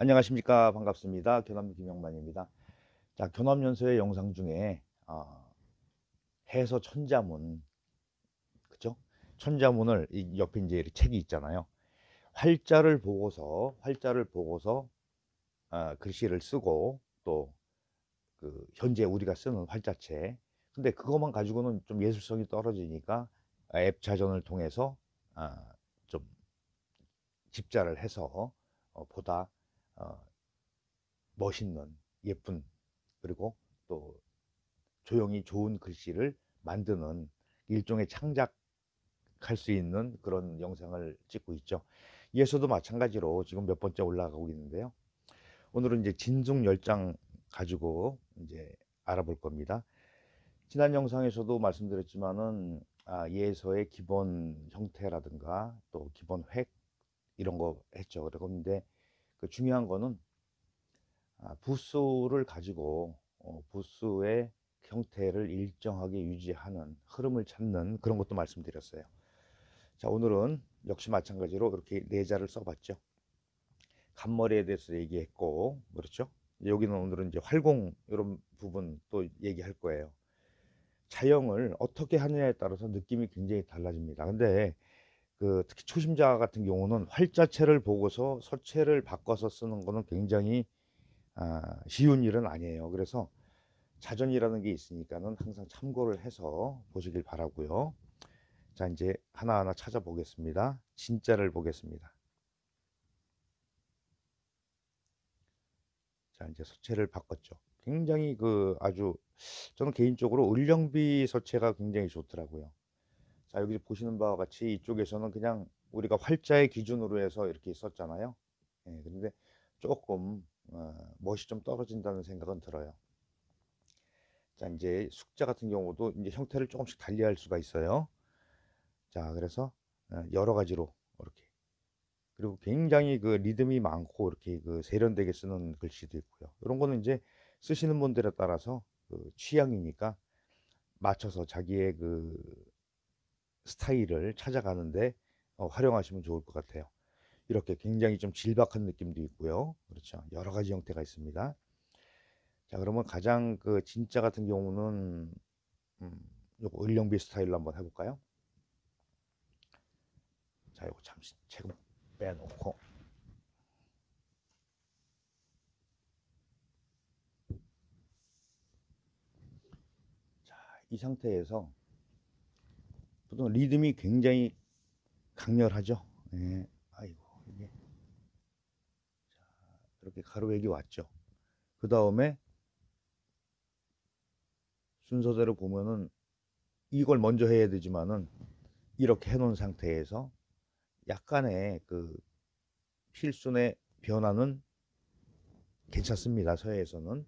안녕하십니까. 반갑습니다. 교남 김영만입니다. 자, 교남연서의 영상 중에 해서 천자문, 그죠? 천자문을 이 옆에 이제 이렇게 책이 있잖아요. 활자를 보고서 글씨를 쓰고 또 그 현재 우리가 쓰는 활자체. 근데 그것만 가지고는 좀 예술성이 떨어지니까 앱 자전을 통해서 좀 집자를 해서 보다 어, 멋있는 예쁜, 그리고 또 조용히 좋은 글씨를 만드는 일종의 창작할 수 있는 그런 영상을 찍고 있죠. 이에서도 마찬가지로 지금 몇 번째 올라가고 있는데요. 오늘은 이제 진숙 열장 가지고 이제 알아볼 겁니다. 지난 영상에서도 말씀드렸지만은 예서의 기본 형태라든가 또 기본 획 이런 거 했죠. 그런데 그 중요한 거는 부수를 가지고 부수의 형태를 일정하게 유지하는 흐름을 찾는 그런 것도 말씀드렸어요. 자, 오늘은 역시 마찬가지로 이렇게 네 자를 써봤죠. 간머리에 대해서 얘기했고, 그렇죠? 여기는 오늘은 이제 활공 이런 부분 또 얘기할 거예요. 자형을 어떻게 하느냐에 따라서 느낌이 굉장히 달라집니다. 근데 그 특히 초심자 같은 경우는 활자체를 보고서 서체를 바꿔서 쓰는 거는 굉장히 쉬운 일은 아니에요. 그래서 자전이라는 게 있으니까는 항상 참고를 해서 보시길 바라고요. 자, 이제 하나하나 찾아보겠습니다. 진짜를 보겠습니다. 자, 이제 서체를 바꿨죠. 굉장히 그 아주 저는 개인적으로 을령비 서체가 굉장히 좋더라고요. 자, 여기 보시는 바와 같이 이쪽에서는 그냥 우리가 활자의 기준으로 해서 이렇게 썼잖아요. 예, 근데 조금 멋이 좀 떨어진다는 생각은 들어요. 자, 이제 숙자 같은 경우도 이제 형태를 조금씩 달리할 수가 있어요. 자, 그래서 여러 가지로 이렇게, 그리고 굉장히 그 리듬이 많고 이렇게 그 세련되게 쓰는 글씨도 있고요. 이런 거는 이제 쓰시는 분들에 따라서 그 취향이니까 맞춰서 자기의 그 스타일을 찾아가는데 활용하시면 좋을 것 같아요. 이렇게 굉장히 좀 질박한 느낌도 있고요. 그렇죠. 여러 가지 형태가 있습니다. 자, 그러면 가장 그 진짜 같은 경우는 요거 을령비 스타일로 한번 해볼까요? 자, 요거 잠시 책은 빼놓고, 자, 이 상태에서 보통 리듬이 굉장히 강렬하죠. 예. 아이고, 이게 이렇게 가로획이 왔죠. 그 다음에 순서대로 보면은 이걸 먼저 해야 되지만은 이렇게 해놓은 상태에서 약간의 그 필순의 변화는 괜찮습니다. 서예에서는.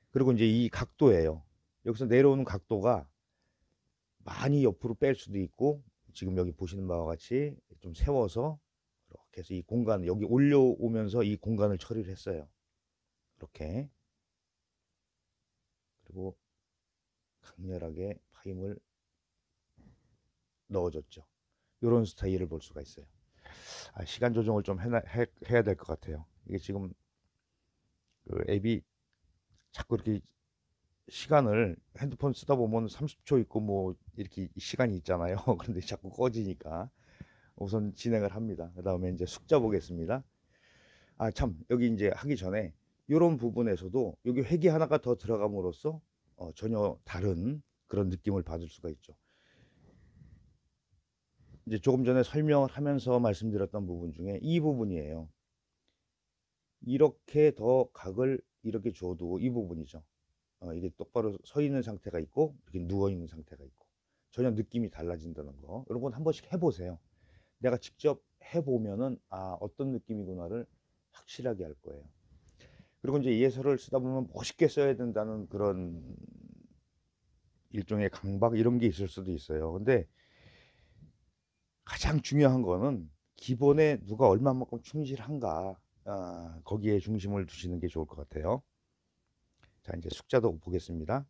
그리고 이제 이 각도예요. 여기서 내려오는 각도가 많이 옆으로 뺄 수도 있고, 지금 여기 보시는 바와 같이 좀 세워서 이렇게 해서 이 공간 여기 올려오면서 이 공간을 처리를 했어요. 이렇게. 그리고 강렬하게 파임을 넣어줬죠. 이런 스타일을 볼 수가 있어요. 시간 조정을 좀 해야 될 것 같아요. 이게 지금 그 앱이 자꾸 이렇게 시간을 핸드폰 쓰다 보면 30초 있고 뭐 이렇게 시간이 있잖아요. 그런데 자꾸 꺼지니까 우선 진행을 합니다. 그 다음에 이제 숙자 보겠습니다. 참, 여기 이제 하기 전에 이런 부분에서도 여기 회기 하나가 더 들어감으로써 전혀 다른 그런 느낌을 받을 수가 있죠. 이제 조금 전에 설명을 하면서 말씀드렸던 부분 중에 이 부분이에요. 이렇게 더 각을 이렇게 줘도 이 부분이죠. 이게 똑바로 서 있는 상태가 있고 이렇게 누워 있는 상태가 있고 전혀 느낌이 달라진다는 거. 여러분 한 번씩 해보세요. 내가 직접 해보면은 어떤 느낌이구나를 확실하게 할 거예요. 그리고 이제 예서를 쓰다 보면 멋있게 써야 된다는 그런 일종의 강박 이런 게 있을 수도 있어요. 근데 가장 중요한 거는 기본에 누가 얼마만큼 충실한가, 거기에 중심을 두시는 게 좋을 것 같아요. 자, 이제 숙자도 보겠습니다.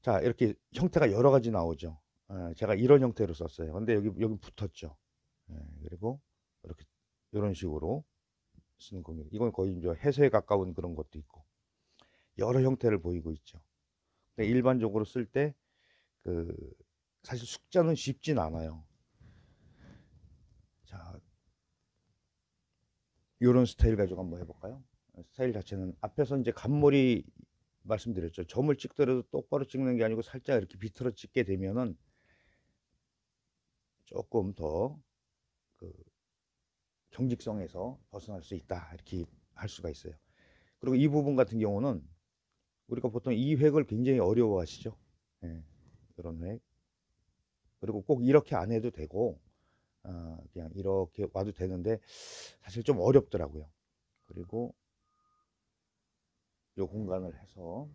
자, 이렇게 형태가 여러 가지 나오죠. 제가 이런 형태로 썼어요. 근데 여기 붙었죠. 그리고 이렇게 이런 식으로 쓰는 겁니다. 이건 거의 이제 해서에 가까운 그런 것도 있고 여러 형태를 보이고 있죠. 근데 일반적으로 쓸 때 그 사실 숙자는 쉽진 않아요. 자, 이런 스타일 가지고 한번 해볼까요? 스타일 자체는 앞에서 이제 간머리 말씀드렸죠. 점을 찍더라도 똑바로 찍는 게 아니고 살짝 이렇게 비틀어 찍게 되면은 조금 더 그 경직성에서 벗어날 수 있다, 이렇게 할 수가 있어요. 그리고 이 부분 같은 경우는 우리가 보통 이 획을 굉장히 어려워하시죠. 예, 이런 획. 그리고 꼭 이렇게 안 해도 되고 그냥 이렇게 와도 되는데 사실 좀 어렵더라고요. 그리고 이 공간을 해서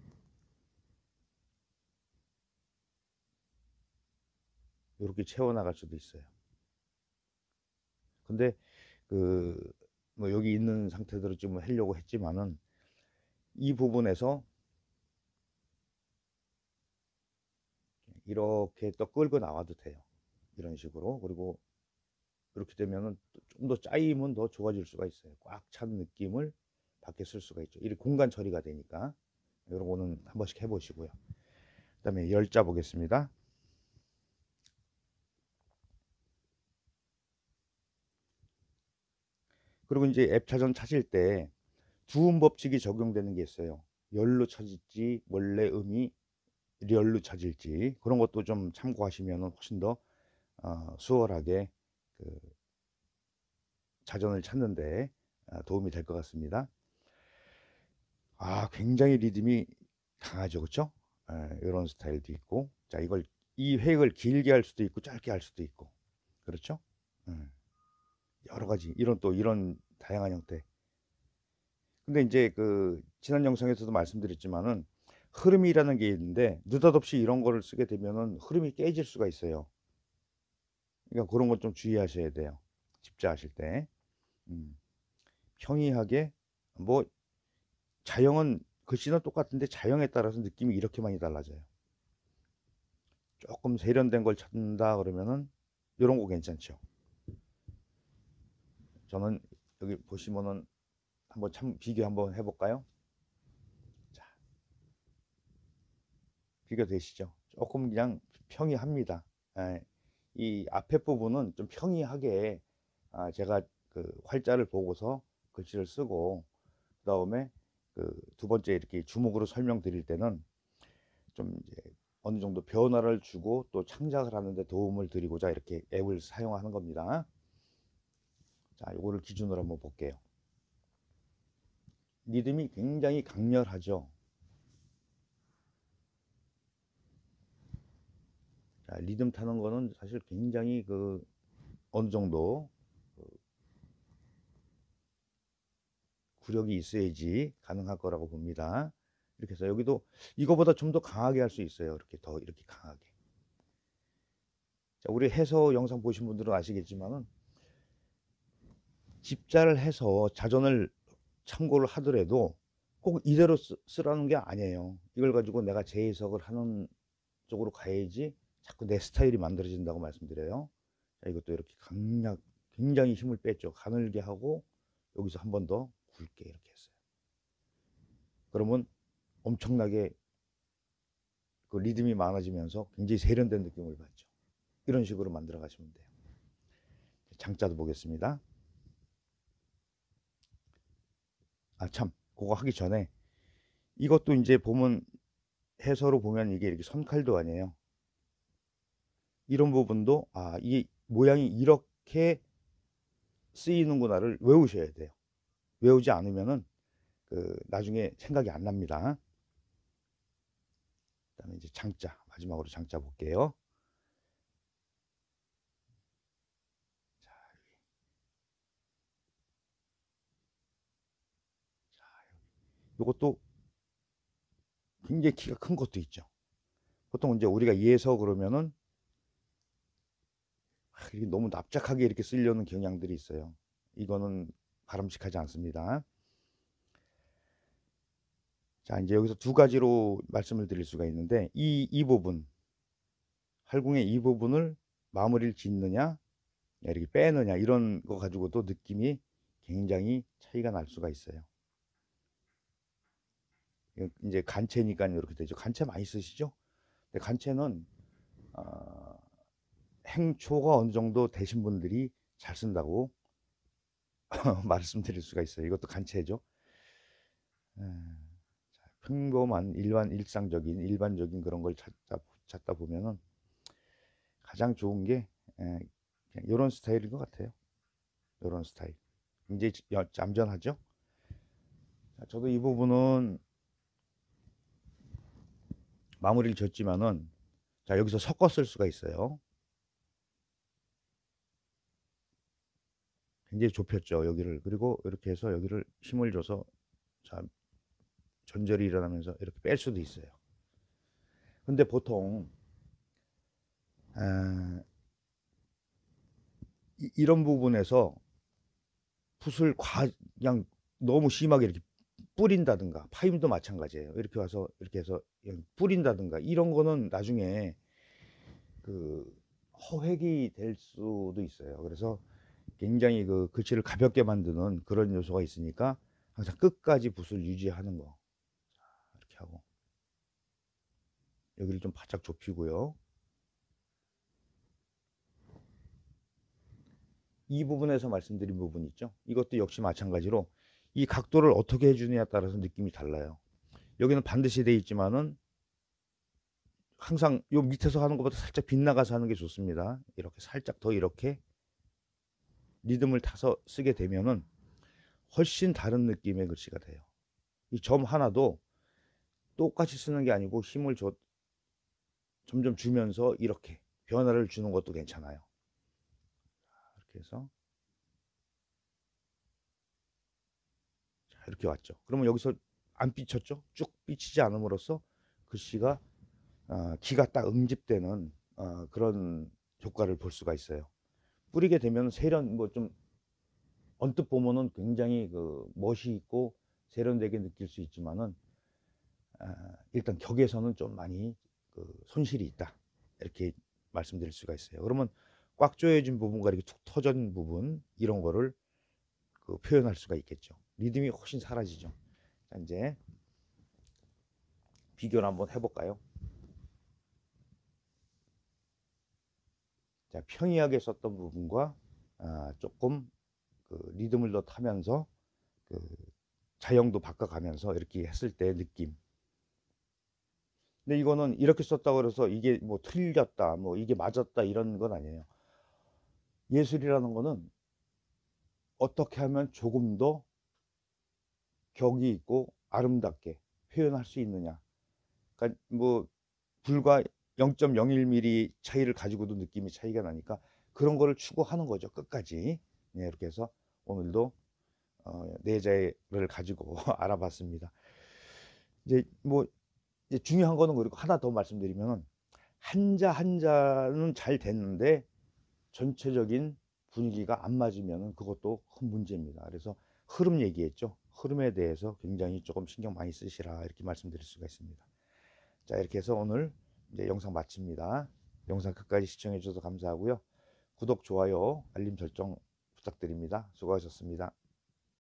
이렇게 채워나갈 수도 있어요. 근데 그 뭐 여기 있는 상태대로 좀 하려고 했지만은 이 부분에서 이렇게 또 끌고 나와도 돼요. 이런 식으로. 그리고 이렇게 되면은 좀 더 짜임은 더 좋아질 수가 있어요. 꽉 찬 느낌을 밖에 쓸 수가 있죠. 이렇게 공간 처리가 되니까. 이런 거는 한 번씩 해보시고요. 그다음에 열자 보겠습니다. 그리고 이제 앱차전 찾을 때 두음 법칙이 적용되는 게 있어요. 열로 찾을지 원래 음이 리얼로 찾을지 그런 것도 좀 참고하시면 훨씬 더 수월하게 그 자전을 찾는데 도움이 될 것 같습니다. 굉장히 리듬이 강하죠, 그렇죠? 이런 스타일도 있고, 자 이걸 이 획을 길게 할 수도 있고 짧게 할 수도 있고, 그렇죠? 여러 가지 이런 다양한 형태. 근데 이제 그 지난 영상에서도 말씀드렸지만은 흐름이라는 게 있는데 느닷없이 이런 거를 쓰게 되면은 흐름이 깨질 수가 있어요. 그러니까 그런 것 좀 주의하셔야 돼요. 집자하실 때. 음, 평이하게 뭐 자형은 글씨는 똑같은데 자형에 따라서 느낌이 이렇게 많이 달라져요. 조금 세련된 걸 찾는다 그러면은 이런 거 괜찮죠. 저는 여기 보시면은 한번 참 비교 한번 해볼까요? 자, 비교되시죠? 조금 그냥 평이합니다. 이 앞에 부분은 좀 평이하게 제가 그 활자를 보고서 글씨를 쓰고 그 다음에 그 두 번째 이렇게 주목으로 설명드릴 때는 좀 이제 어느 정도 변화를 주고 또 창작을 하는데 도움을 드리고자 이렇게 앱을 사용하는 겁니다. 자, 요거를 기준으로 한번 볼게요. 리듬이 굉장히 강렬하죠. 자, 리듬 타는 거는 사실 굉장히 그 어느 정도 그 구력이 있어야지 가능할 거라고 봅니다. 이렇게 해서 여기도 이거보다 좀 더 강하게 할 수 있어요. 이렇게 더 이렇게 강하게. 자, 우리 해서 영상 보신 분들은 아시겠지만은 집자를 해서 자전을 참고를 하더라도 꼭 이대로 쓰라는 게 아니에요. 이걸 가지고 내가 재해석을 하는 쪽으로 가야지 자꾸 내 스타일이 만들어진다고 말씀드려요. 자, 이것도 이렇게 굉장히 힘을 뺐죠. 가늘게 하고 여기서 한 번 더 굵게 이렇게 했어요. 그러면 엄청나게 그 리듬이 많아지면서 굉장히 세련된 느낌을 받죠. 이런 식으로 만들어 가시면 돼요. 장자도 보겠습니다. 참, 그거 하기 전에 이것도 이제 보면 해서로 보면 이게 이렇게 선칼도 아니에요. 이런 부분도 이 모양이 이렇게 쓰이는구나를 외우셔야 돼요. 외우지 않으면은 그 나중에 생각이 안 납니다. 그다음에 이제 장자, 마지막으로 장자 볼게요. 자, 이것도 굉장히 키가 큰 것도 있죠. 보통 이제 우리가 예서 그러면은 이게 너무 납작하게 이렇게 쓰려는 경향들이 있어요. 이거는 바람직하지 않습니다. 자, 이제 여기서 두 가지로 말씀을 드릴 수가 있는데 이 부분, 활궁의 이 부분을 마무리를 짓느냐 이렇게 빼느냐 이런 거 가지고도 느낌이 굉장히 차이가 날 수가 있어요. 이제 간체니까 이렇게 되죠. 간체 많이 쓰시죠? 근데 간체는 행초가 어느 정도 되신 분들이 잘 쓴다고 말씀드릴 수가 있어요. 이것도 간체죠. 평범한 일반적인 그런 걸 찾다 보면은 가장 좋은 게 그냥 이런 스타일인 것 같아요. 이런 스타일. 굉장히 얌전하죠? 저도 이 부분은 마무리를 졌지만은 자, 여기서 섞어 쓸 수가 있어요. 굉장히 좁혔죠, 여기를. 그리고 이렇게 해서 여기를 힘을 줘서 자, 전절이 일어나면서 이렇게 뺄 수도 있어요. 근데 보통 이런 부분에서 붓을 그냥 너무 심하게 이렇게 뿌린다든가, 파임도 마찬가지예요. 이렇게 와서 이렇게 해서 뿌린다든가 이런 거는 나중에 그 허획이 될 수도 있어요. 그래서 굉장히 그 글씨를 가볍게 만드는 그런 요소가 있으니까 항상 끝까지 붓을 유지하는 거. 이렇게 하고 여기를 좀 바짝 좁히고요. 이 부분에서 말씀드린 부분 있죠. 이것도 역시 마찬가지로 이 각도를 어떻게 해주느냐에 따라서 느낌이 달라요. 여기는 반드시 돼 있지만은 항상 요 밑에서 하는 것보다 살짝 빗나가서 하는 게 좋습니다. 이렇게 살짝 더 이렇게 리듬을 타서 쓰게 되면은 훨씬 다른 느낌의 글씨가 돼요. 이 점 하나도 똑같이 쓰는 게 아니고 힘을 점점 주면서 이렇게 변화를 주는 것도 괜찮아요. 이렇게 해서 자, 이렇게 왔죠. 그러면 여기서 안 삐쳤죠? 쭉 삐치지 않음으로써 글씨가 기가 딱 응집되는 그런 효과를 볼 수가 있어요. 뿌리게 되면 세련 뭐 좀 언뜻 보면은 굉장히 그 멋이 있고 세련되게 느낄 수 있지만은 일단 격에서는 좀 많이 그 손실이 있다 이렇게 말씀드릴 수가 있어요. 그러면 꽉 조여진 부분과 이렇게 툭 터진 부분 이런 거를 그 표현할 수가 있겠죠. 리듬이 훨씬 사라지죠. 자, 이제 비교를 한번 해볼까요? 자, 평이하게 썼던 부분과 조금 그 리듬을 더 타면서 그 자형도 바꿔가면서 이렇게 했을 때 느낌. 근데 이거는 이렇게 썼다고 해서 이게 뭐 틀렸다, 뭐 이게 맞았다 이런 건 아니에요. 예술이라는 거는 어떻게 하면 조금 더 격이 있고 아름답게 표현할 수 있느냐. 그러니까 뭐 불과 0.01mm 차이를 가지고도 느낌이 차이가 나니까 그런 거를 추구하는 거죠. 끝까지. 네, 이렇게 해서 오늘도 내자를 가지고 알아봤습니다. 이제 뭐 이제 중요한 거는 그리고 하나 더 말씀드리면 한자 한자는 잘 됐는데 전체적인 분위기가 안 맞으면 그것도 큰 문제입니다. 그래서 흐름 얘기했죠. 흐름에 대해서 굉장히 조금 신경 많이 쓰시라 이렇게 말씀드릴 수가 있습니다. 자, 이렇게 해서 오늘 이제 영상 마칩니다. 영상 끝까지 시청해 주셔서 감사하고요. 구독, 좋아요, 알림 설정 부탁드립니다. 수고하셨습니다.